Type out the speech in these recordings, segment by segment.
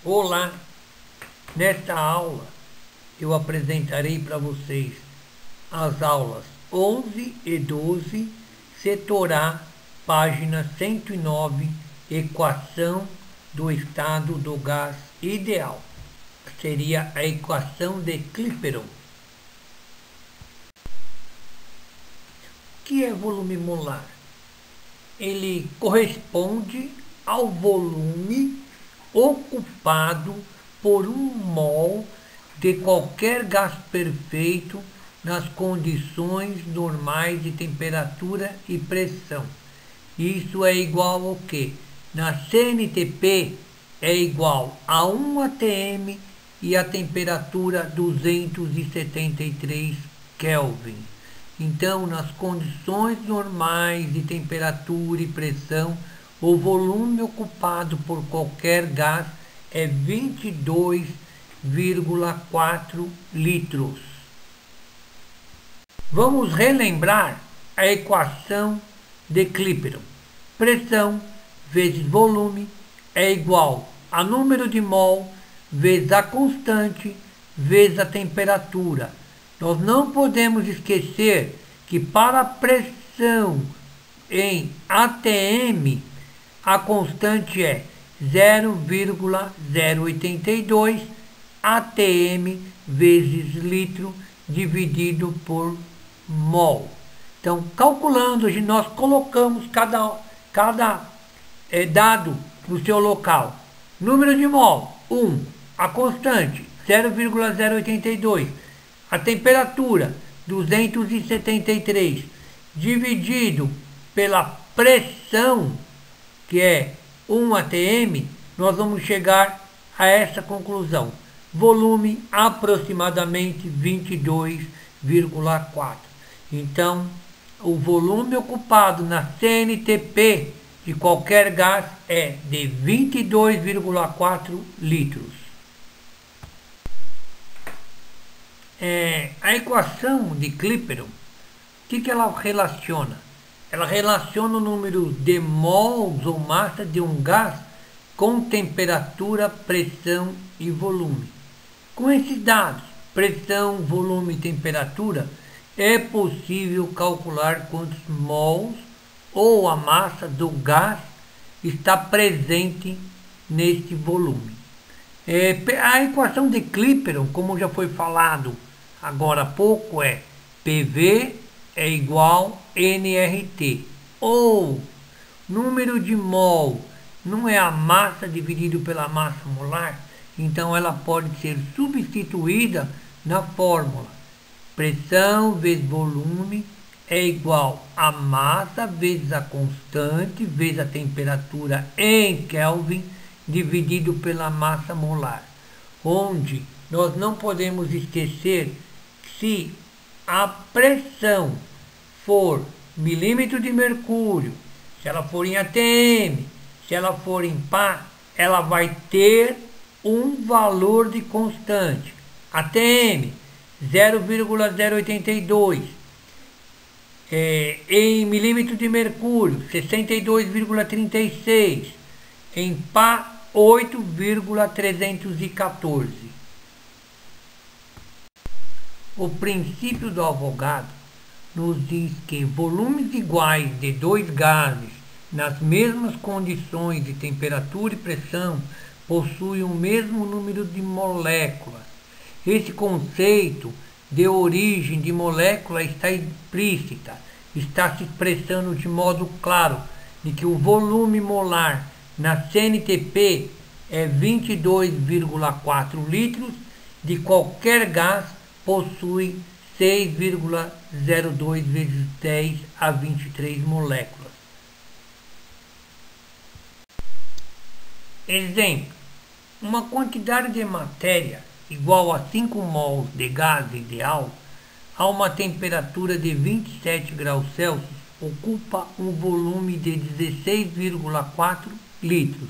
Olá! Nesta aula eu apresentarei para vocês as aulas 11 e 12, setor A, página 109, equação do estado do gás ideal. Seria a equação de Clapeyron. O que é volume molar? Ele corresponde ao volume ocupado por um mol de qualquer gás perfeito nas condições normais de temperatura e pressão. Isso é igual ao que? Na CNTP é igual a 1 atm e a temperatura 273 Kelvin. Então, nas condições normais de temperatura e pressão, o volume ocupado por qualquer gás é 22,4 litros. Vamos relembrar a equação de Clapeyron. Pressão vezes volume é igual a número de mol vezes a constante vezes a temperatura. Nós não podemos esquecer que para a pressão em atm, a constante é 0,082 atm vezes litro dividido por mol. Então, calculando, nós colocamos cada dado no seu local. Número de mol, 1. A constante, 0,082. A temperatura, 273, dividido pela pressão, que é 1 atm, nós vamos chegar a essa conclusão. Volume aproximadamente 22,4. Então, o volume ocupado na CNTP de qualquer gás é de 22,4 litros. A equação de Clapeyron, o que ela relaciona? Ela relaciona o número de mols ou massa de um gás com temperatura, pressão e volume. Com esses dados, pressão, volume e temperatura, é possível calcular quantos mols ou a massa do gás está presente neste volume. A equação de Clapeyron, como já foi falado agora há pouco, é PV é igual a nRT, ou número de mol não é a massa dividido pela massa molar, então ela pode ser substituída na fórmula. Pressão vezes volume é igual a massa vezes a constante vezes a temperatura em Kelvin dividido pela massa molar, onde nós não podemos esquecer que se a pressão for milímetro de mercúrio, se ela for em atm, se ela for em pá, ela vai ter um valor de constante. Atm 0,082, em milímetro de mercúrio 62,36, em pá 8,314. O princípio do Avogadro nos diz que volumes iguais de dois gases nas mesmas condições de temperatura e pressão possuem o mesmo número de moléculas. Esse conceito de origem de molécula está implícita, está se expressando de modo claro de que o volume molar na CNTP é 22,4 litros, de qualquer gás possui 6,02 vezes 10 a 23 moléculas. Exemplo: uma quantidade de matéria igual a 5 mols de gás ideal a uma temperatura de 27 graus Celsius ocupa um volume de 16,4 litros.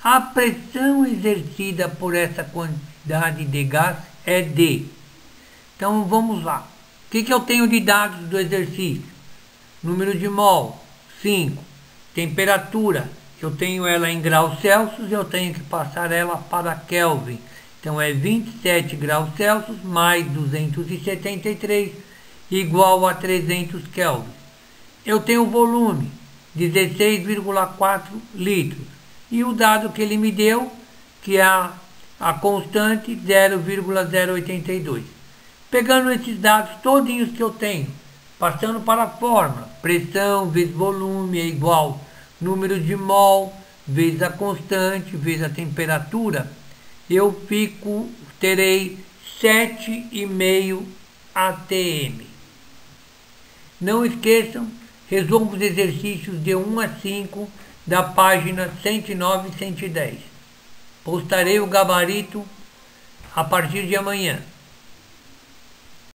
A pressão exercida por essa quantidade de gás é D. Então vamos lá. O que eu tenho de dados do exercício? Número de mol, 5. Temperatura, Eu tenho ela em graus Celsius, eu tenho que passar ela para Kelvin. Então é 27 graus Celsius mais 273 igual a 300 Kelvin. Eu tenho o volume, 16,4 litros. E o dado que ele me deu, que é a constante, 0,082. Pegando esses dados todinhos que eu tenho, passando para a fórmula, pressão vezes volume é igual número de mol vezes a constante vezes a temperatura, eu terei 7,5 atm. Não esqueçam, resolvam os exercícios de 1 a 5 da página 109 e 110. Postarei o gabarito a partir de amanhã.